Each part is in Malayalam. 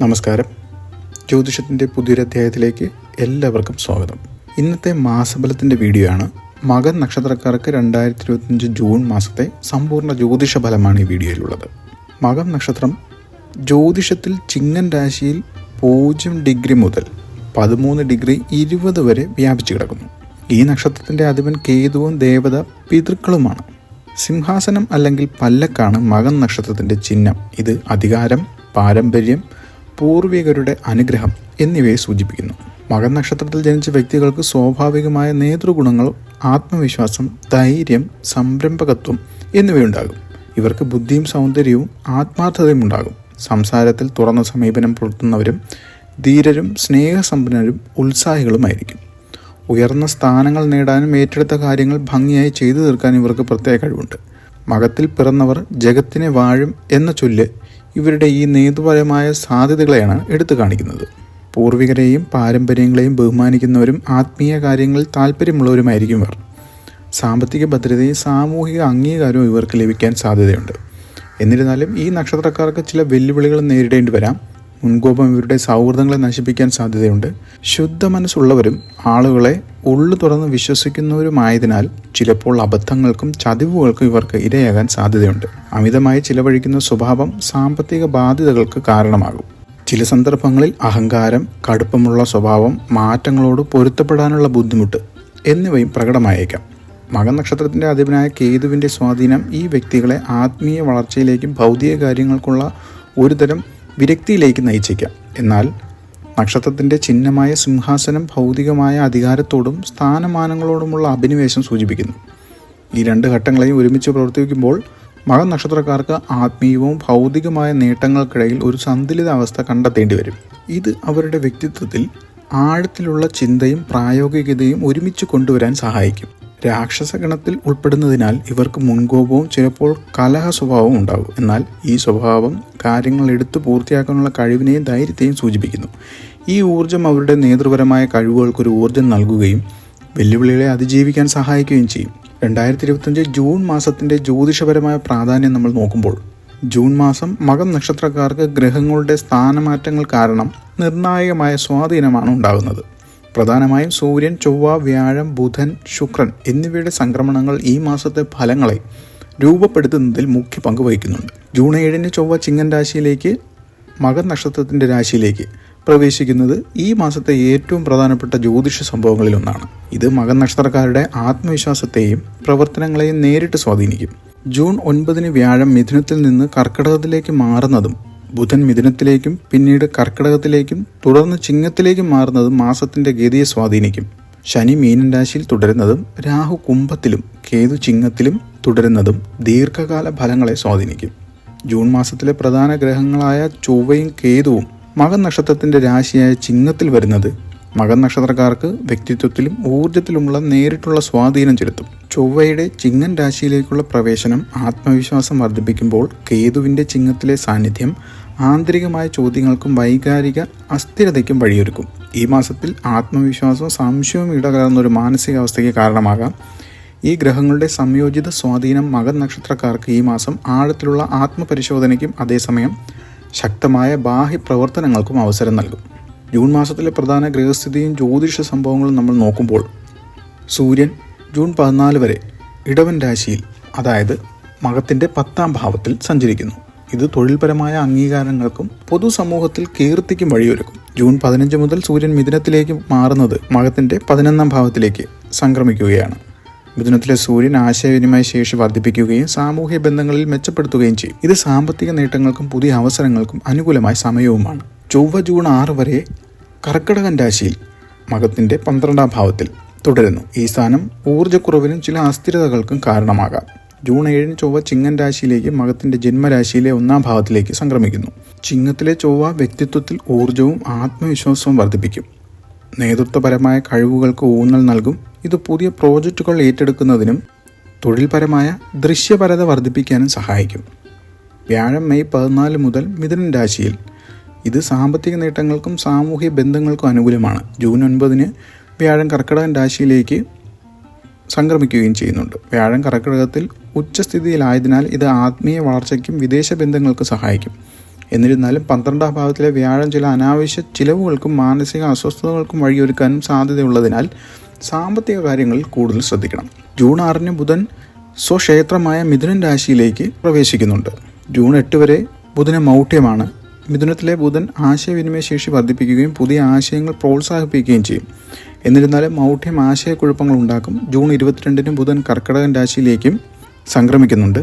നമസ്കാരം. ജ്യോതിഷത്തിൻ്റെ പുതിയൊരു അധ്യായത്തിലേക്ക് എല്ലാവർക്കും സ്വാഗതം. ഇന്നത്തെ മാസഫലത്തിൻ്റെ വീഡിയോ ആണ്. മകൻ നക്ഷത്രക്കാർക്ക് 2025 ജൂൺ മാസത്തെ സമ്പൂർണ്ണ ജ്യോതിഷ ഫലമാണ് ഈ വീഡിയോയിലുള്ളത്. മകം നക്ഷത്രം ജ്യോതിഷത്തിൽ ചിങ്ങൻ രാശിയിൽ 0 ഡിഗ്രി മുതൽ 13 ഡിഗ്രി 20 വരെ വ്യാപിച്ചു കിടക്കുന്നു. ഈ നക്ഷത്രത്തിൻ്റെ അധിപൻ കേതുവും ദേവത പിതൃക്കളുമാണ്. സിംഹാസനം അല്ലെങ്കിൽ പല്ലക്കാണ് മകൻ നക്ഷത്രത്തിൻ്റെ ചിഹ്നം. ഇത് അധികാരം, പാരമ്പര്യം, പൂർവികരുടെ അനുഗ്രഹം എന്നിവയെ സൂചിപ്പിക്കുന്നു. മകൻ നക്ഷത്രത്തിൽ ജനിച്ച വ്യക്തികൾക്ക് സ്വാഭാവികമായ നേതൃഗുണങ്ങൾ, ആത്മവിശ്വാസം, ധൈര്യം, സംരംഭകത്വം എന്നിവയുണ്ടാകും. ഇവർക്ക് ബുദ്ധിയും സൗന്ദര്യവും ആത്മാർത്ഥതയും ഉണ്ടാകും. സംസാരത്തിൽ തുറന്ന സമീപനം പുലർത്തുന്നവരും ധീരരും സ്നേഹസമ്പന്നരും ഉത്സാഹികളുമായിരിക്കും. ഉയർന്ന സ്ഥാനങ്ങൾ നേടാനും ഏറ്റെടുത്ത കാര്യങ്ങൾ ഭംഗിയായി ചെയ്തു തീർക്കാൻ ഇവർക്ക് പ്രത്യേക കഴിവുണ്ട്. മകത്തിൽ പിറന്നവർ ജഗത്തിനെ വാഴും എന്ന ചൊല്ല് ഇവരുടെ ഈ നേതൃപരമായ സാധ്യതകളെയാണ് എടുത്തു കാണിക്കുന്നത്. പൂർവികരെയും പാരമ്പര്യങ്ങളെയും ബഹുമാനിക്കുന്നവരും ആത്മീയ കാര്യങ്ങളിൽ താല്പര്യമുള്ളവരുമായിരിക്കും ഇവർ. സാമ്പത്തിക ഭദ്രതയും സാമൂഹിക അംഗീകാരവും ഇവർക്ക് ലഭിക്കാൻ സാധ്യതയുണ്ട്. എന്നിരുന്നാലും ഈ നക്ഷത്രക്കാർക്ക് ചില വെല്ലുവിളികൾ നേരിടേണ്ടി വരാം. മുൻകോപം ഇവരുടെ സൗഹൃദങ്ങളെ നശിപ്പിക്കാൻ സാധ്യതയുണ്ട്. ശുദ്ധ മനസ്സുള്ളവരും ആളുകളെ ഉള്ളു തുറന്ന് വിശ്വസിക്കുന്നവരുമായതിനാൽ ചിലപ്പോൾ അബദ്ധങ്ങൾക്കും ചതിവുകൾക്കും ഇവർക്ക് ഇരയാകാൻ സാധ്യതയുണ്ട്. അമിതമായി ചിലവഴിക്കുന്ന സ്വഭാവം സാമ്പത്തിക ബാധ്യതകൾക്ക് കാരണമാകും. ചില സന്ദർഭങ്ങളിൽ അഹങ്കാരം, കടുപ്പമുള്ള സ്വഭാവം, മാറ്റങ്ങളോട് പൊരുത്തപ്പെടാനുള്ള ബുദ്ധിമുട്ട് എന്നിവയും പ്രകടമായേക്കാം. മകൻ നക്ഷത്രത്തിൻ്റെ അധിപനായ കേതുവിൻ്റെ സ്വാധീനം ഈ വ്യക്തികളെ ആത്മീയ വളർച്ചയിലേക്കും ഭൗതിക കാര്യങ്ങൾക്കുള്ള ഒരുതരം വിരക്തിയിലേക്ക് നയിച്ചേക്കാം. എന്നാൽ നക്ഷത്രത്തിൻ്റെ ചിഹ്നമായ സിംഹാസനം ഭൗതികമായ അധികാരത്തോടും സ്ഥാനമാനങ്ങളോടുമുള്ള അഭിനിവേശം സൂചിപ്പിക്കുന്നു. ഈ രണ്ട് ഘട്ടങ്ങളെയും ഒരുമിച്ച് പ്രവർത്തിക്കുമ്പോൾ മകൻ നക്ഷത്രക്കാർക്ക് ആത്മീയവും ഭൗതികമായ നേട്ടങ്ങൾക്കിടയിൽ ഒരു സന്തുലിത അവസ്ഥ കണ്ടെത്തേണ്ടി വരും. ഇത് അവരുടെ വ്യക്തിത്വത്തിൽ ആഴത്തിലുള്ള ചിന്തയും പ്രായോഗികതയും ഒരുമിച്ച് കൊണ്ടുവരാൻ സഹായിക്കും. രാക്ഷസഗണത്തിൽ ഉൾപ്പെടുന്നതിനാൽ ഇവർക്ക് മുൻകോപവും ചിലപ്പോൾ കലഹ സ്വഭാവവും ഉണ്ടാകും. എന്നാൽ ഈ സ്വഭാവം കാര്യങ്ങൾ എടുത്തു പൂർത്തിയാക്കാനുള്ള കഴിവിനെയും ധൈര്യത്തെയും സൂചിപ്പിക്കുന്നു. ഈ ഊർജ്ജം അവരുടെ നേതൃപരമായ കഴിവുകൾക്കൊരു ഊർജ്ജം നൽകുകയും വെല്ലുവിളികളെ അതിജീവിക്കാൻ സഹായിക്കുകയും ചെയ്യും. 2025 ജൂൺ മാസത്തിൻ്റെ ജ്യോതിഷപരമായ പ്രാധാന്യം നമ്മൾ നോക്കുമ്പോൾ, ജൂൺ മാസം മകം നക്ഷത്രക്കാർക്ക് ഗ്രഹങ്ങളുടെ സ്ഥാനമാറ്റങ്ങൾ കാരണം നിർണായകമായ സ്വാധീനമാണ് ഉണ്ടാകുന്നത്. പ്രധാനമായും സൂര്യൻ, ചൊവ്വ, വ്യാഴം, ബുധൻ, ശുക്രൻ എന്നിവയുടെ സംക്രമണങ്ങൾ ഈ മാസത്തെ ഫലങ്ങളെ രൂപപ്പെടുത്തുന്നതിൽ മുഖ്യ പങ്ക് വഹിക്കുന്നുണ്ട്. ജൂൺ 7 ചൊവ്വ ചിങ്ങൻ രാശിയിലേക്ക് മകൻ നക്ഷത്രത്തിൻ്റെ രാശിയിലേക്ക് പ്രവേശിക്കുന്നത് ഈ മാസത്തെ ഏറ്റവും പ്രധാനപ്പെട്ട ജ്യോതിഷ സംഭവങ്ങളിലൊന്നാണ്. ഇത് മകൻ നക്ഷത്രക്കാരുടെ ആത്മവിശ്വാസത്തെയും പ്രവർത്തനങ്ങളെയും നേരിട്ട് സ്വാധീനിക്കും. ജൂൺ 9 വ്യാഴം മിഥുനത്തിൽ നിന്ന് കർക്കിടകത്തിലേക്ക് മാറുന്നതും ബുധൻ മിഥുനത്തിലേക്കും പിന്നീട് കർക്കിടകത്തിലേക്കും തുടർന്ന് ചിങ്ങത്തിലേക്കും മാറുന്നതും മാസത്തിൻ്റെ ഗതിയെ സ്വാധീനിക്കും. ശനി മീനൻ രാശിയിൽ തുടരുന്നതും രാഹു കുംഭത്തിലും കേതു ചിങ്ങത്തിലും തുടരുന്നതും ദീർഘകാല ഫലങ്ങളെ സ്വാധീനിക്കും. ജൂൺ മാസത്തിലെ പ്രധാന ഗ്രഹങ്ങളായ ചൊവ്വയും കേതുവും മകൻ നക്ഷത്രത്തിൻ്റെ രാശിയായ ചിങ്ങത്തിൽ വരുന്നത് മകൻ നക്ഷത്രക്കാർക്ക് വ്യക്തിത്വത്തിലും ഊർജ്ജത്തിലുമുള്ള നേരിട്ടുള്ള സ്വാധീനം ചെലുത്തും. ചൊവ്വയുടെ ചിങ്ങൻ രാശിയിലേക്കുള്ള പ്രവേശനം ആത്മവിശ്വാസം വർദ്ധിപ്പിക്കുമ്പോൾ കേതുവിൻ്റെ ചിങ്ങത്തിലെ സാന്നിധ്യം ആന്തരികമായ ചോദ്യങ്ങൾക്കും വൈകാരിക അസ്ഥിരതയ്ക്കും വഴിയൊരുക്കും. ഈ മാസത്തിൽ ആത്മവിശ്വാസവും സംശയവും ഇടകലർന്നൊരു മാനസികാവസ്ഥയ്ക്ക് കാരണമാകാം. ഈ ഗ്രഹങ്ങളുടെ സംയോജിത സ്വാധീനം മകൻ നക്ഷത്രക്കാർക്ക് ഈ മാസം ആഴത്തിലുള്ള ആത്മപരിശോധനയ്ക്കും അതേസമയം ശക്തമായ ബാഹ്യ പ്രവർത്തനങ്ങൾക്കും അവസരം നൽകും. ജൂൺ മാസത്തിലെ പ്രധാന ഗ്രഹസ്ഥിതിയും ജ്യോതിഷ സംഭവങ്ങളും നമ്മൾ നോക്കുമ്പോൾ, സൂര്യൻ ജൂൺ 14 വരെ ഇടവൻ രാശിയിൽ, അതായത് മകത്തിൻ്റെ 10ാം ഭാവത്തിൽ സഞ്ചരിക്കുന്നു. ഇത് തൊഴിൽപരമായ അംഗീകാരങ്ങൾക്കും പൊതുസമൂഹത്തിൽ കീർത്തിക്കും വഴിയൊരുക്കും. ജൂൺ 15 മുതൽ സൂര്യൻ മിഥുനത്തിലേക്ക് മാറുന്നത് മകത്തിൻ്റെ 11ാം ഭാവത്തിലേക്ക് സംക്രമിക്കുകയാണ്. മിഥുനത്തിലെ സൂര്യൻ ആശയവിനിമയ ശേഷി വർദ്ധിപ്പിക്കുകയും സാമൂഹ്യ ബന്ധങ്ങളിൽ മെച്ചപ്പെടുത്തുകയും ചെയ്യും. ഇത് സാമ്പത്തിക നേട്ടങ്ങൾക്കും പുതിയ അവസരങ്ങൾക്കും അനുകൂലമായ സമയവുമാണ്. ചൊവ്വ ജൂൺ 6 വരെ കർക്കിടകൻ രാശിയിൽ മകത്തിൻ്റെ 12ാം ഭാവത്തിൽ തുടരുന്നു. ഈ സ്ഥാനം ഊർജ്ജക്കുറവിനും ചില അസ്ഥിരതകൾക്കും കാരണമാകാം. ജൂൺ 7 ചൊവ്വ ചിങ്ങൻ രാശിയിലേക്ക് മകത്തിൻ്റെ ജന്മരാശിയിലെ 1ാം ഭാവത്തിലേക്ക് സംക്രമിക്കുന്നു. ചിങ്ങത്തിലെ ചൊവ്വ വ്യക്തിത്വത്തിൽ ഊർജ്ജവും ആത്മവിശ്വാസവും വർദ്ധിപ്പിക്കും. നേതൃത്വപരമായ കഴിവുകൾക്ക് ഊന്നൽ നൽകും. ഇത് പുതിയ പ്രോജക്റ്റുകൾ ഏറ്റെടുക്കുന്നതിനും തൊഴിൽപരമായ ദൃശ്യപരത വർദ്ധിപ്പിക്കാനും സഹായിക്കും. വ്യാഴം മെയ് 14 മുതൽ മിഥുനൻ രാശിയിൽ. ഇത് സാമ്പത്തിക നേട്ടങ്ങൾക്കും സാമൂഹ്യ ബന്ധങ്ങൾക്കും അനുകൂലമാണ്. ജൂൺ 9 വ്യാഴം കർക്കിടകൻ രാശിയിലേക്ക് സംക്രമിക്കുകയും ചെയ്യുന്നുണ്ട്. വ്യാഴം കർക്കിടകത്തിൽ ഉച്ചസ്ഥിതിയിലായതിനാൽ ഇത് ആത്മീയ വളർച്ചയ്ക്കും വിദേശ ബന്ധങ്ങൾക്ക് സഹായിക്കും. എന്നിരുന്നാലും 12ാം ഭാവത്തിലെ വ്യാഴം ചില അനാവശ്യ ചിലവുകൾക്കും മാനസിക അസ്വസ്ഥതകൾക്കും വഴിയൊരുക്കാനും സാധ്യതയുള്ളതിനാൽ സാമ്പത്തിക കാര്യങ്ങളിൽ കൂടുതൽ ശ്രദ്ധിക്കണം. ജൂൺ 6 ബുധൻ സ്വക്ഷേത്രമായ മിഥുനൻ രാശിയിലേക്ക് പ്രവേശിക്കുന്നുണ്ട്. ജൂൺ 8 വരെ ബുധന് മൗഢ്യമാണ്. മിഥുനത്തിലെ ബുധൻ ആശയവിനിമയ ശേഷി വർദ്ധിപ്പിക്കുകയും പുതിയ ആശയങ്ങൾ പ്രോത്സാഹിപ്പിക്കുകയും ചെയ്യും. എന്നിരുന്നാലും മൗഢ്യം ആശയക്കുഴപ്പങ്ങൾ ഉണ്ടാക്കും. ജൂൺ 22 ബുധൻ കർക്കിടകൻ രാശിയിലേക്കും സംക്രമിക്കുന്നുണ്ട്.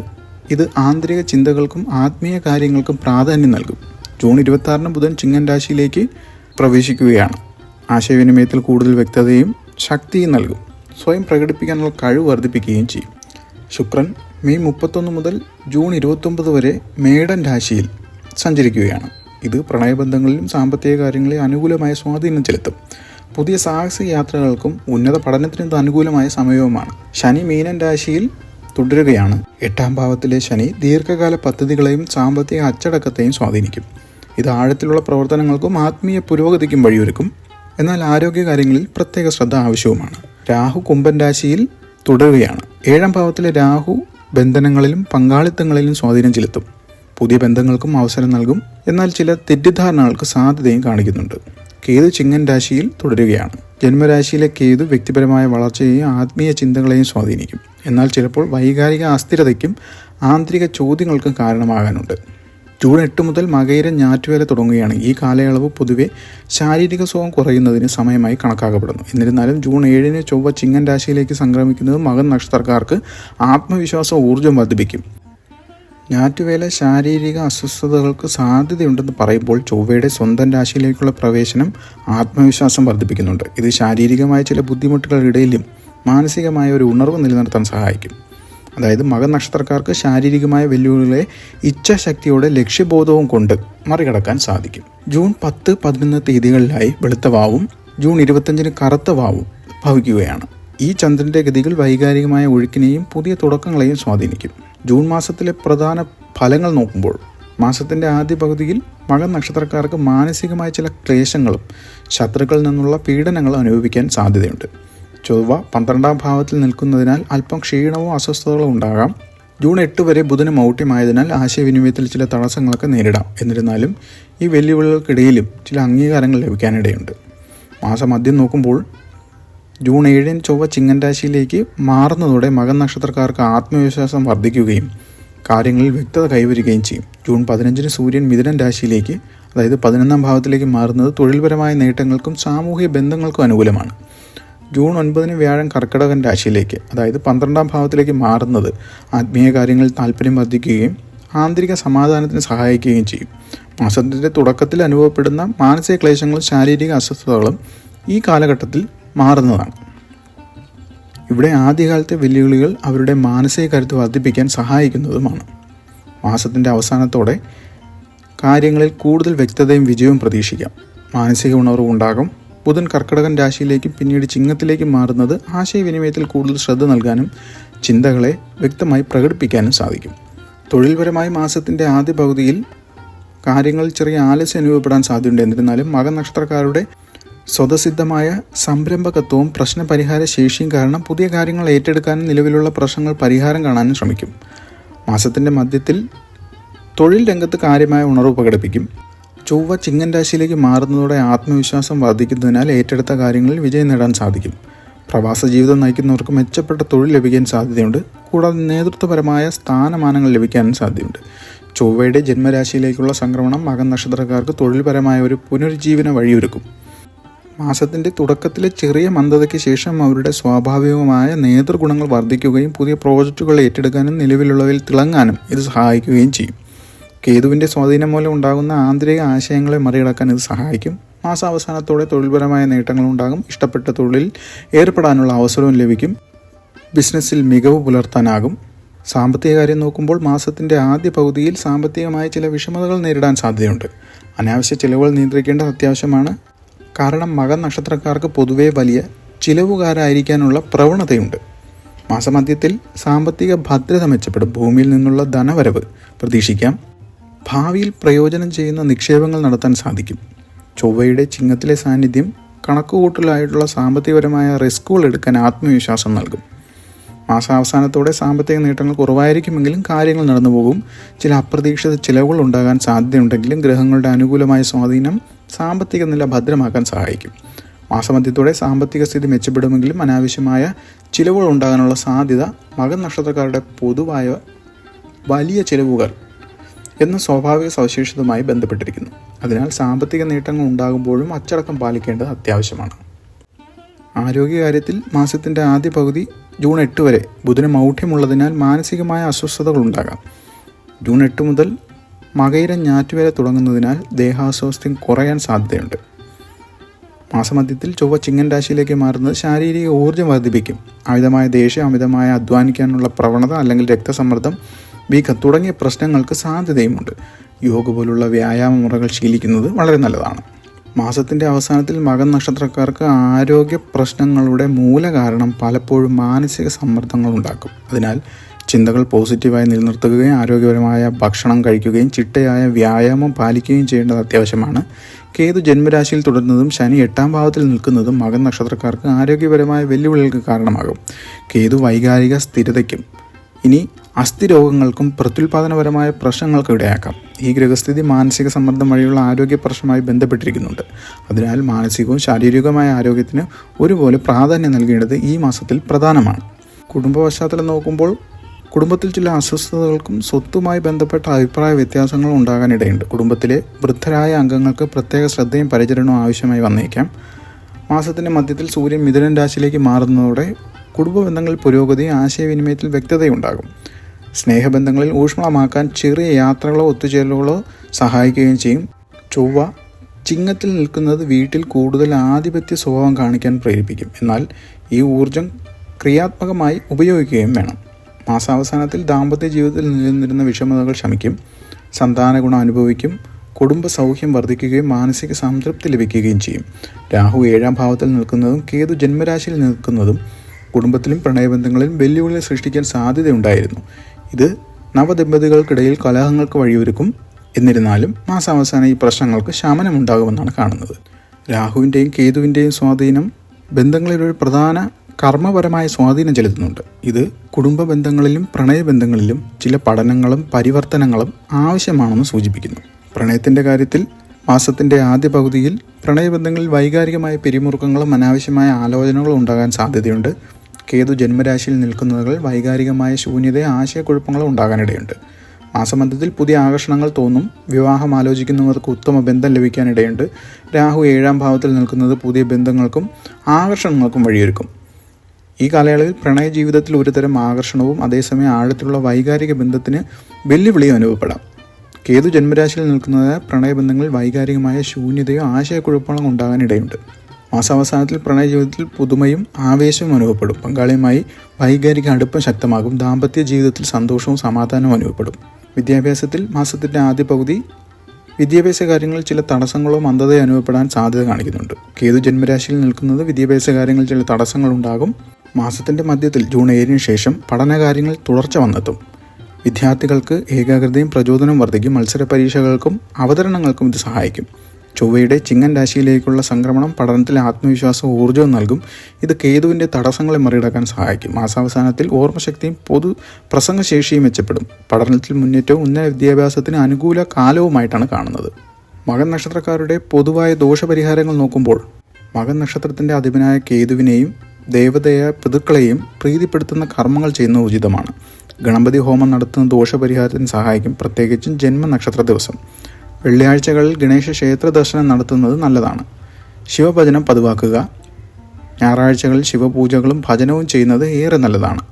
ഇത് ആന്തരിക ചിന്തകൾക്കും ആത്മീയ കാര്യങ്ങൾക്കും പ്രാധാന്യം നൽകും. ജൂൺ 26 ബുധൻ ചിങ്ങൻ രാശിയിലേക്ക് പ്രവേശിക്കുകയാണ്. ആശയവിനിമയത്തിൽ കൂടുതൽ വ്യക്തതയും ശക്തിയും നൽകും. സ്വയം പ്രകടിപ്പിക്കാനുള്ള കഴിവ് വർദ്ധിപ്പിക്കുകയും ചെയ്യും. ശുക്രൻ മെയ് 31 മുതൽ ജൂൺ 29 വരെ മേടൻ രാശിയിൽ സഞ്ചരിക്കുകയാണ്. ഇത് പ്രണയബന്ധങ്ങളിലും സാമ്പത്തിക കാര്യങ്ങളിലും അനുകൂലമായ സ്വാധീനം ചെലുത്തും. പുതിയ സാഹസിക യാത്രകൾക്കും ഉന്നത പഠനത്തിനും ഇത് അനുകൂലമായ സമയവുമാണ്. ശനി മീനൻ രാശിയിൽ തുടരുകയാണ്. 8ാം ഭാവത്തിലെ ശനി ദീർഘകാല പദ്ധതികളെയും സാമ്പത്തിക അച്ചടക്കത്തെയും സ്വാധീനിക്കും. ഇത് ആഴത്തിലുള്ള പ്രവർത്തനങ്ങൾക്കും ആത്മീയ പുരോഗതിക്കും വഴിയൊരുക്കും. എന്നാൽ ആരോഗ്യകാര്യങ്ങളിൽ പ്രത്യേക ശ്രദ്ധ ആവശ്യവുമാണ്. രാഹു കുംഭൻ രാശിയിൽ തുടരുകയാണ്. 7ാം ഭാവത്തിലെ രാഹു ബന്ധനങ്ങളിലും പങ്കാളിത്തങ്ങളിലും സ്വാധീനം ചെലുത്തും. പുതിയ ബന്ധങ്ങൾക്കും അവസരം നൽകും. എന്നാൽ ചില തെറ്റിദ്ധാരണകൾക്ക് സാധ്യതയും കാണിക്കുന്നുണ്ട്. കേതു ചിങ്ങൻ രാശിയിൽ തുടരുകയാണ്. ജന്മരാശിയിലെ കേതു വ്യക്തിപരമായ വളർച്ചയെയും ആത്മീയ ചിന്തകളെയും സ്വാധീനിക്കും. എന്നാൽ ചിലപ്പോൾ വൈകാരിക അസ്ഥിരതയ്ക്കും ആന്തരിക ചോദ്യങ്ങൾക്കും കാരണമാകാനുണ്ട്. ജൂൺ 8 മുതൽ മകയിരം ഞാറ്റുവേല തുടങ്ങുകയാണ്. ഈ കാലയളവ് പൊതുവെ ശാരീരിക സുഖം കുറയുന്നതിന് സമയമായി കണക്കാക്കപ്പെടുന്നു. എന്നിരുന്നാലും ജൂൺ 7 ചൊവ്വ ചിങ്ങൻ രാശിയിലേക്ക് സംക്രമിക്കുന്നത് മകൻ നക്ഷത്രക്കാർക്ക് ആത്മവിശ്വാസം ഊർജ്ജം വർദ്ധിപ്പിക്കും. ഞാറ്റുവേല ശാരീരിക അസ്വസ്ഥതകൾക്ക് സാധ്യതയുണ്ടെന്ന് പറയുമ്പോൾ ചൊവ്വയുടെ സ്വന്തം രാശിയിലേക്കുള്ള പ്രവേശനം ആത്മവിശ്വാസം വർദ്ധിപ്പിക്കുന്നുണ്ട്. ഇത് ശാരീരികമായ ചില ബുദ്ധിമുട്ടുകൾക്കിടയിലും മാനസികമായ ഒരു ഉണർവ് നിലനിർത്താൻ സഹായിക്കും. അതായത് മകൻ നക്ഷത്രക്കാർക്ക് ശാരീരികമായ വെല്ലുവിളികളെ ഇച്ഛാശക്തിയോടെ ലക്ഷ്യബോധവും കൊണ്ട് മറികടക്കാൻ സാധിക്കും. ജൂൺ 10, 11 തീയതികളിലായി വെളുത്ത വാവും ജൂൺ 25 കറുത്ത വാവും ഭവിക്കുകയാണ്. ഈ ചന്ദ്രൻ്റെ ഗതികൾ വൈകാരികമായ ഒഴുക്കിനെയും പുതിയ തുടക്കങ്ങളെയും സ്വാധീനിക്കും. ജൂൺ മാസത്തിലെ പ്രധാന ഫലങ്ങൾ നോക്കുമ്പോൾ മാസത്തിൻ്റെ ആദ്യ പകുതിയിൽ മകൻ നക്ഷത്രക്കാർക്ക് മാനസികമായ ചില ക്ലേശങ്ങളും ശത്രുക്കളിൽ നിന്നുള്ള പീഡനങ്ങളും അനുഭവിക്കാൻ സാധ്യതയുണ്ട്. ചൊവ്വ 12ാം ഭാവത്തിൽ നിൽക്കുന്നതിനാൽ അല്പം ക്ഷീണവും അസ്വസ്ഥതകളും ഉണ്ടാകാം. ജൂൺ 8 വരെ ബുധന് മൗഢ്യമായതിനാൽ ആശയവിനിമയത്തിൽ ചില തടസ്സങ്ങളൊക്കെ നേരിടാം. എന്നിരുന്നാലും ഈ വെല്ലുവിളികൾക്കിടയിലും ചില അംഗീകാരങ്ങൾ ലഭിക്കാനിടയുണ്ട്. മാസമധ്യം നോക്കുമ്പോൾ ജൂൺ 7 ചൊവ്വ ചിങ്ങൻ രാശിയിലേക്ക് മാറുന്നതോടെ മകൻ നക്ഷത്രക്കാർക്ക് ആത്മവിശ്വാസം വർദ്ധിക്കുകയും കാര്യങ്ങളിൽ വ്യക്തത കൈവരികയും ചെയ്യും. ജൂൺ 15 സൂര്യൻ മിഥുനൻ രാശിയിലേക്ക്, അതായത് 11ാം ഭാവത്തിലേക്ക് മാറുന്നത് തൊഴിൽപരമായ നേട്ടങ്ങൾക്കും സാമൂഹിക ബന്ധങ്ങൾക്കും അനുകൂലമാണ്. ജൂൺ 9 വ്യാഴം കർക്കിടകൻ രാശിയിലേക്ക്, അതായത് 12ാം ഭാവത്തിലേക്ക് മാറുന്നത് ആത്മീയ കാര്യങ്ങളിൽ താല്പര്യം വർദ്ധിക്കുകയും ആന്തരിക സമാധാനത്തിന് സഹായിക്കുകയും ചെയ്യും. മാസത്തിൻ്റെ തുടക്കത്തിൽ അനുഭവപ്പെടുന്ന മാനസിക ക്ലേശങ്ങളും ശാരീരിക അസ്വസ്ഥതകളും ഈ കാലഘട്ടത്തിൽ മാറുന്നതാണ്. ഇവിടെ ആദ്യകാലത്തെ വെല്ലുവിളികൾ അവരുടെ മാനസിക കരുത്ത് വർദ്ധിപ്പിക്കാൻ സഹായിക്കുന്നതുമാണ്. മാസത്തിൻ്റെ അവസാനത്തോടെ കാര്യങ്ങളിൽ കൂടുതൽ വ്യക്തതയും വിജയവും പ്രതീക്ഷിക്കാം. മാനസിക ഉണർവ് ഉണ്ടാകും. ബുധൻ കർക്കിടകൻ രാശിയിലേക്കും പിന്നീട് ചിങ്ങത്തിലേക്കും മാറുന്നത് ആശയവിനിമയത്തിൽ കൂടുതൽ ശ്രദ്ധ നൽകാനും ചിന്തകളെ വ്യക്തമായി പ്രകടിപ്പിക്കാനും സാധിക്കും. തൊഴിൽപരമായി മാസത്തിൻ്റെ ആദ്യ പകുതിയിൽ കാര്യങ്ങളിൽ ചെറിയ ആലസ്യം അനുഭവപ്പെടാൻ സാധ്യതയുണ്ട്. എന്നിരുന്നാലും മകൻ നക്ഷത്രക്കാരുടെ സ്വതസിദ്ധമായ സംരംഭകത്വവും പ്രശ്നപരിഹാര ശേഷിയും കാരണം പുതിയ കാര്യങ്ങൾ ഏറ്റെടുക്കാനും നിലവിലുള്ള പ്രശ്നങ്ങൾ പരിഹാരം കാണാനും ശ്രമിക്കും. മാസത്തിൻ്റെ മധ്യത്തിൽ തൊഴിൽ രംഗത്ത് കാര്യമായ ഉണർവ് പ്രകടിപ്പിക്കും. ചൊവ്വ ചിങ്ങൻ രാശിയിലേക്ക് മാറുന്നതോടെ ആത്മവിശ്വാസം വർദ്ധിക്കുന്നതിനാൽ ഏറ്റെടുത്ത കാര്യങ്ങളിൽ വിജയം നേടാൻ സാധിക്കും. പ്രവാസ ജീവിതം നയിക്കുന്നവർക്ക് മെച്ചപ്പെട്ട തൊഴിൽ ലഭിക്കാൻ സാധ്യതയുണ്ട്. കൂടാതെ നേതൃത്വപരമായ സ്ഥാനമാനങ്ങൾ ലഭിക്കാനും സാധ്യതയുണ്ട്. ചൊവ്വയുടെ ജന്മരാശിയിലേക്കുള്ള സംക്രമണം മകൻ നക്ഷത്രക്കാർക്ക് തൊഴിൽപരമായ ഒരു പുനരുജ്ജീവന വഴിയൊരുക്കും. മാസത്തിൻ്റെ തുടക്കത്തിലെ ചെറിയ മന്ദതയ്ക്ക് ശേഷം അവരുടെ സ്വാഭാവികമായ നേതൃഗുണങ്ങൾ വർദ്ധിക്കുകയും പുതിയ പ്രോജക്റ്റുകൾ ഏറ്റെടുക്കാനും നിലവിലുള്ളവയിൽ തിളങ്ങാനും ഇത് സഹായിക്കുകയും ചെയ്യും. കേതുവിൻ്റെ സ്വാധീനം മൂലം ഉണ്ടാകുന്ന ആന്തരിക ആശയങ്ങളെ മറികടക്കാൻ ഇത് സഹായിക്കും. മാസാവസാനത്തോടെ തൊഴിൽപരമായ നേട്ടങ്ങളുണ്ടാകും. ഇഷ്ടപ്പെട്ട തൊഴിലിൽ ഏർപ്പെടാനുള്ള അവസരവും ലഭിക്കും. ബിസിനസ്സിൽ മികവ് പുലർത്താനാകും. സാമ്പത്തിക കാര്യം നോക്കുമ്പോൾ മാസത്തിൻ്റെ ആദ്യ പകുതിയിൽ സാമ്പത്തികമായ ചില വിഷമതകൾ നേരിടാൻ സാധ്യതയുണ്ട്. അനാവശ്യ ചിലവുകൾ നിയന്ത്രിക്കേണ്ടത് അത്യാവശ്യമാണ്. കാരണം മകൻ നക്ഷത്രക്കാർക്ക് പൊതുവെ വലിയ ചിലവുകാരായിരിക്കാനുള്ള പ്രവണതയുണ്ട്. മാസമധ്യത്തിൽ സാമ്പത്തിക ഭദ്രത മെച്ചപ്പെടും. ഭൂമിയിൽ നിന്നുള്ള ധനവരവ് പ്രതീക്ഷിക്കാം. ഭാവിയിൽ പ്രയോജനം ചെയ്യുന്ന നിക്ഷേപങ്ങൾ നടത്താൻ സാധിക്കും. ചൊവ്വയുടെ ചിങ്ങത്തിലെ സാന്നിധ്യം കണക്കുകൂട്ടലായിട്ടുള്ള സാമ്പത്തികപരമായ റിസ്കുകൾ എടുക്കാൻ ആത്മവിശ്വാസം നൽകും. മാസാവസാനത്തോടെ സാമ്പത്തിക നേട്ടങ്ങൾ കുറവായിരിക്കുമെങ്കിലും കാര്യങ്ങൾ നടന്നു പോകും. ചില അപ്രതീക്ഷിത ചിലവുകൾ ഉണ്ടാകാൻ സാധ്യതയുണ്ടെങ്കിലും ഗ്രഹങ്ങളുടെ അനുകൂലമായ സ്വാധീനം സാമ്പത്തിക നില ഭദ്രമാക്കാൻ സഹായിക്കും. മാസമധ്യത്തോടെ സാമ്പത്തിക സ്ഥിതി മെച്ചപ്പെടുമെങ്കിലും അനാവശ്യമായ ചിലവുകൾ ഉണ്ടാകാനുള്ള സാധ്യത മകൻ നക്ഷത്രക്കാരുടെ പൊതുവായ വലിയ ചിലവുകൾ എന്ന സ്വാഭാവിക സവിശേഷതയുമായി ബന്ധപ്പെട്ടിരിക്കുന്നു. അതിനാൽ സാമ്പത്തിക നേട്ടങ്ങൾ ഉണ്ടാകുമ്പോഴും അച്ചടക്കം പാലിക്കേണ്ടത് അത്യാവശ്യമാണ്. ആരോഗ്യകാര്യത്തിൽ മാസത്തിൻ്റെ ആദ്യ പകുതി ജൂൺ 8 വരെ ബുധന് മൗഢ്യമുള്ളതിനാൽ മാനസികമായ അസ്വസ്ഥതകൾ ഉണ്ടാകാം. ജൂൺ 8 മുതൽ മകയിരം ഞാറ്റുവേല തുടങ്ങുന്നതിനാൽ ദേഹാസ്വാസ്ഥ്യം കുറയാൻ സാധ്യതയുണ്ട്. മാസമധ്യത്തിൽ ചൊവ്വ ചിങ്ങൻ രാശിയിലേക്ക് മാറുന്നത് ശാരീരിക ഊർജ്ജം വർദ്ധിപ്പിക്കും. അമിതമായ ദേഷ്യം, അമിതമായ അധ്വാനിക്കാനുള്ള പ്രവണത അല്ലെങ്കിൽ രക്തസമ്മർദ്ദം, വീക്കം തുടങ്ങിയ പ്രശ്നങ്ങൾക്ക് സാധ്യതയുമുണ്ട്. യോഗ പോലുള്ള വ്യായാമ മുറകൾ ശീലിക്കുന്നത് വളരെ നല്ലതാണ്. മാസത്തിൻ്റെ അവസാനത്തിൽ മകൻ നക്ഷത്രക്കാർക്ക് ആരോഗ്യ പ്രശ്നങ്ങളുടെ മൂല കാരണം പലപ്പോഴും മാനസിക സമ്മർദ്ദങ്ങൾ ഉണ്ടാക്കും. അതിനാൽ ചിന്തകൾ പോസിറ്റീവായി നിലനിർത്തുകയും ആരോഗ്യപരമായ ഭക്ഷണം കഴിക്കുകയും ചിട്ടയായ വ്യായാമം പാലിക്കുകയും ചെയ്യേണ്ടത് അത്യാവശ്യമാണ്. കേതു ജന്മരാശിയിൽ തുടരുന്നതും ശനി 8ാം ഭാവത്തിൽ നിൽക്കുന്നതും മകൻ നക്ഷത്രക്കാർക്ക് ആരോഗ്യപരമായ വെല്ലുവിളികൾക്ക് കാരണമാകും. കേതു വൈകാരിക സ്ഥിരതയ്ക്കും ഇനി അസ്ഥിരോഗങ്ങൾക്കും പ്രത്യുൽപാദനപരമായ പ്രശ്നങ്ങൾക്ക് ഇടയാക്കാം. ഈ ഗ്രഹസ്ഥിതി മാനസിക സമ്മർദ്ദം വഴിയുള്ള ആരോഗ്യ പ്രശ്നവുമായി ബന്ധപ്പെട്ടിരിക്കുന്നുണ്ട്. അതിനാൽ മാനസികവും ശാരീരികവുമായ ആരോഗ്യത്തിന് ഒരുപോലെ പ്രാധാന്യം നൽകേണ്ടത് ഈ മാസത്തിൽ പ്രധാനമാണ്. കുടുംബ പശ്ചാത്തലം നോക്കുമ്പോൾ കുടുംബത്തിൽ ചില അസ്വസ്ഥതകൾക്കും സ്വത്തുമായി ബന്ധപ്പെട്ട അഭിപ്രായ വ്യത്യാസങ്ങളും ഉണ്ടാകാനിടയുണ്ട്. കുടുംബത്തിലെ വൃദ്ധരായ അംഗങ്ങൾക്ക് പ്രത്യേക ശ്രദ്ധയും പരിചരണവും ആവശ്യമായി വന്നേക്കാം. മാസത്തിൻ്റെ മധ്യത്തിൽ സൂര്യൻ മിഥുനൻ രാശിയിലേക്ക് മാറുന്നതോടെ കുടുംബ ബന്ധങ്ങളിൽ പുരോഗതിയും ആശയവിനിമയത്തിൽ വ്യക്തതയുണ്ടാകും. സ്നേഹബന്ധങ്ങളിൽ ഊഷ്മളമാക്കാൻ ചെറിയ യാത്രകളോ ഒത്തുചേരലുകളോ സഹായിക്കുകയും ചെയ്യും. ചൊവ്വ ചിങ്ങത്തിൽ നിൽക്കുന്നത് വീട്ടിൽ കൂടുതൽ ആധിപത്യ സ്വഭാവം കാണിക്കാൻ പ്രേരിപ്പിക്കും. എന്നാൽ ഈ ഊർജം ക്രിയാത്മകമായി ഉപയോഗിക്കുകയും വേണം. മാസാവസാനത്തിൽ ദാമ്പത്യ ജീവിതത്തിൽ നിലനിന്നിരുന്ന വിഷമതകൾ ശമിക്കും. സന്താന ഗുണം അനുഭവിക്കും. കുടുംബ സൗഖ്യം വർദ്ധിക്കുകയും മാനസിക സംതൃപ്തി ലഭിക്കുകയും ചെയ്യും. രാഹു 7ാം ഭാവത്തിൽ നിൽക്കുന്നതും കേതു ജന്മരാശിയിൽ നിൽക്കുന്നതും കുടുംബത്തിലും പ്രണയബന്ധങ്ങളിലും വെല്ലുവിളികൾ സൃഷ്ടിക്കാൻ സാധ്യതയുണ്ടായിരുന്നു. ഇത് നവദമ്പതികൾക്കിടയിൽ കലഹങ്ങൾക്ക് വഴിയൊരുക്കും. എന്നിരുന്നാലും മാസാവസാനം ഈ പ്രശ്നങ്ങൾക്ക് ശമനമുണ്ടാകുമെന്നാണ് കാണുന്നത്. രാഹുവിൻ്റെയും കേതുവിൻ്റെയും സ്വാധീനം ബന്ധങ്ങളിലൊരു പ്രധാന കർമ്മപരമായ സ്വാധീനം ചെലുത്തുന്നുണ്ട്. ഇത് കുടുംബ ബന്ധങ്ങളിലും പ്രണയബന്ധങ്ങളിലും ചില പഠനങ്ങളും പരിവർത്തനങ്ങളും ആവശ്യമാണെന്ന് സൂചിപ്പിക്കുന്നു. പ്രണയത്തിൻ്റെ കാര്യത്തിൽ മാസത്തിൻ്റെ ആദ്യ പകുതിയിൽ പ്രണയബന്ധങ്ങളിൽ വൈകാരികമായ പിരിമുറുക്കങ്ങളും അനാവശ്യമായ ആലോചനകളും ഉണ്ടാകാൻ സാധ്യതയുണ്ട്. കേതു ജന്മരാശിയിൽ നിൽക്കുന്നതുകൾ വൈകാരികമായ ശൂന്യതയും ആശയക്കുഴപ്പങ്ങളും ഉണ്ടാകാനിടയുണ്ട്. മാസമധ്യത്തിൽ പുതിയ ആകർഷണങ്ങൾ തോന്നും. വിവാഹം ആലോചിക്കുന്നവർക്ക് ഉത്തമ ബന്ധം ലഭിക്കാനിടയുണ്ട്. രാഹു 7ാം ഭാവത്തിൽ നിൽക്കുന്നത് പുതിയ ബന്ധങ്ങൾക്കും ആകർഷണങ്ങൾക്കും വഴിയൊരുക്കും. ഈ കാലയളവിൽ പ്രണയ ജീവിതത്തിൽ ഒരുതരം ആകർഷണവും അതേസമയം ആഴത്തിലുള്ള വൈകാരിക ബന്ധത്തിന് വെല്ലുവിളിയും അനുഭവപ്പെടാം. കേതു ജന്മരാശിയിൽ നിൽക്കുന്നത് പ്രണയബന്ധങ്ങളിൽ വൈകാരികമായ ശൂന്യതയോ ആശയക്കുഴപ്പങ്ങളും ഉണ്ടാകാനിടയുണ്ട്. മാസാവസാനത്തിൽ പ്രണയ ജീവിതത്തിൽ പുതുമയും ആവേശവും അനുഭവപ്പെടും. പങ്കാളിയുമായി വൈകാരിക അടുപ്പം ശക്തമാകും. ദാമ്പത്യ ജീവിതത്തിൽ സന്തോഷവും സമാധാനവും അനുഭവപ്പെടും. വിദ്യാഭ്യാസത്തിൽ മാസത്തിൻ്റെ ആദ്യ പകുതി വിദ്യാഭ്യാസ കാര്യങ്ങളിൽ ചില തടസ്സങ്ങളോ മന്ദതയോ അനുഭവപ്പെടാൻ സാധ്യത കാണിക്കുന്നുണ്ട്. കേതു ജന്മരാശിയിൽ നിൽക്കുന്നത് വിദ്യാഭ്യാസ കാര്യങ്ങളിൽ ചില തടസ്സങ്ങളുണ്ടാകും. മാസത്തിൻ്റെ മധ്യത്തിൽ ജൂൺ 7 ശേഷം പഠനകാര്യങ്ങളിൽ തുടർച്ച വന്നെത്തും. വിദ്യാർത്ഥികൾക്ക് ഏകാഗ്രതയും പ്രചോദനവും വർദ്ധിക്കും. മത്സര പരീക്ഷകൾക്കും അവതരണങ്ങൾക്കും ഇത് സഹായിക്കും. ചൊവ്വയുടെ ചിങ്ങൻ രാശിയിലേക്കുള്ള സംക്രമണം പഠനത്തിൽ ആത്മവിശ്വാസവും ഊർജ്ജവും നൽകും. ഇത് കേതുവിൻ്റെ തടസ്സങ്ങളെ മറികടക്കാൻ സഹായിക്കും. മാസാവസാനത്തിൽ ഓർമ്മശക്തിയും പൊതു പ്രസംഗശേഷിയും മെച്ചപ്പെടും. പഠനത്തിൽ മുന്നേറ്റവും ഉന്നത വിദ്യാഭ്യാസത്തിന് അനുകൂല കാലവുമായിട്ടാണ് കാണുന്നത്. മകൻ നക്ഷത്രക്കാരുടെ പൊതുവായ ദോഷപരിഹാരങ്ങൾ നോക്കുമ്പോൾ മകൻ നക്ഷത്രത്തിൻ്റെ അധിപനായ കേതുവിനെയും ദേവതയായ പിതൃക്കളെയും പ്രീതിപ്പെടുത്തുന്ന കർമ്മങ്ങൾ ചെയ്യുന്നത് ഉചിതമാണ്. ഗണപതി ഹോമം നടത്തുന്ന ദോഷപരിഹാരത്തിന് സഹായിക്കും. പ്രത്യേകിച്ചും ജന്മനക്ഷത്ര ദിവസം വെള്ളിയാഴ്ചകളിൽ ഗണേശ ക്ഷേത്ര ദർശനം നടത്തുന്നത് നല്ലതാണ്. ശിവഭജനം പതിവാക്കുക. ഞായറാഴ്ചകളിൽ ശിവപൂജകളും ഭജനവും ചെയ്യുന്നത് ഏറെ നല്ലതാണ്.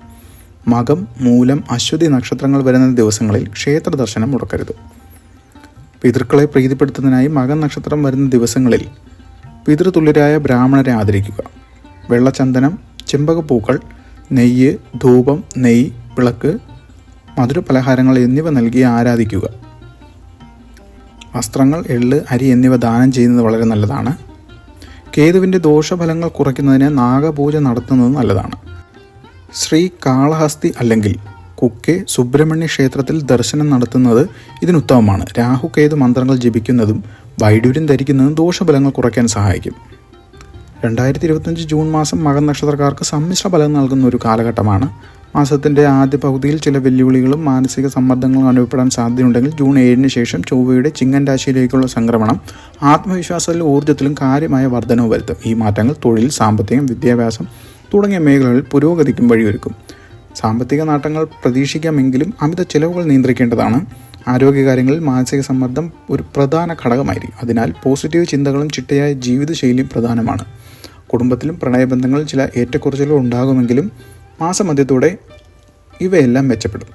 മകം, മൂലം, അശ്വതി നക്ഷത്രങ്ങൾ വരുന്ന ദിവസങ്ങളിൽ ക്ഷേത്ര ദർശനം മുടക്കരുത്. പിതൃക്കളെ പ്രീതിപ്പെടുത്തുന്നതിനായി മകൻ നക്ഷത്രം വരുന്ന ദിവസങ്ങളിൽ പിതൃതുല്യരായ ബ്രാഹ്മണരെ ആദരിക്കുക. വെള്ളചന്ദനം, ചെമ്പകപ്പൂക്കൾ, നെയ്യ്, ധൂപം, നെയ്യ്, വിളക്ക്, മധുരപലഹാരങ്ങൾ എന്നിവ നൽകി ആരാധിക്കുക. വസ്ത്രങ്ങൾ, എള്ള്, അരി എന്നിവ ദാനം ചെയ്യുന്നത് വളരെ നല്ലതാണ്. കേതുവിൻ്റെ ദോഷഫലങ്ങൾ കുറയ്ക്കുന്നതിന് നാഗപൂജ നടത്തുന്നത് നല്ലതാണ്. ശ്രീ കാളഹസ്തി അല്ലെങ്കിൽ കുക്കെ സുബ്രഹ്മണ്യ ക്ഷേത്രത്തിൽ ദർശനം നടത്തുന്നത് ഇതിനുത്തമമാണ്. രാഹുകേതു മന്ത്രങ്ങൾ ജപിക്കുന്നതും വൈഡൂര്യം ധരിക്കുന്നതും ദോഷഫലങ്ങൾ കുറയ്ക്കാൻ സഹായിക്കും. 2025 ജൂൺ മാസം മകൻ നക്ഷത്രക്കാർക്ക് സമ്മിശ്ര ഫലം നൽകുന്ന ഒരു കാലഘട്ടമാണ്. മാസത്തിൻ്റെ ആദ്യ പകുതിയിൽ ചില വെല്ലുവിളികളും മാനസിക സമ്മർദ്ദങ്ങളും അനുഭവപ്പെടാൻ സാധ്യതയുണ്ടെങ്കിൽ ജൂൺ 7 ശേഷം ചൊവ്വയുടെ ചിങ്ങൻ രാശിയിലേക്കുള്ള സംക്രമണം ആത്മവിശ്വാസത്തിലും ഊർജ്ജത്തിലും കാര്യമായ വർധനവ് വരുത്തും. ഈ മാറ്റങ്ങൾ തൊഴിൽ, സാമ്പത്തികം, വിദ്യാഭ്യാസം തുടങ്ങിയ മേഖലകളിൽ പുരോഗതിക്കും വഴിയൊരുക്കും. സാമ്പത്തിക നേട്ടങ്ങൾ പ്രതീക്ഷിക്കാമെങ്കിലും അമിത ചിലവുകൾ നിയന്ത്രിക്കേണ്ടതാണ്. ആരോഗ്യകാര്യങ്ങളിൽ മാനസിക സമ്മർദ്ദം ഒരു പ്രധാന ഘടകമായിരിക്കും. അതിനാൽ പോസിറ്റീവ് ചിന്തകളും ചിട്ടയായ ജീവിതശൈലിയും പ്രധാനമാണ്. കുടുംബത്തിലും പ്രണയബന്ധങ്ങളിൽ ചില ഏറ്റക്കുറച്ചിലുകൾ ഉണ്ടാകുമെങ്കിലും മാസമധ്യത്തോടെ ഇവയെല്ലാം മെച്ചപ്പെടും.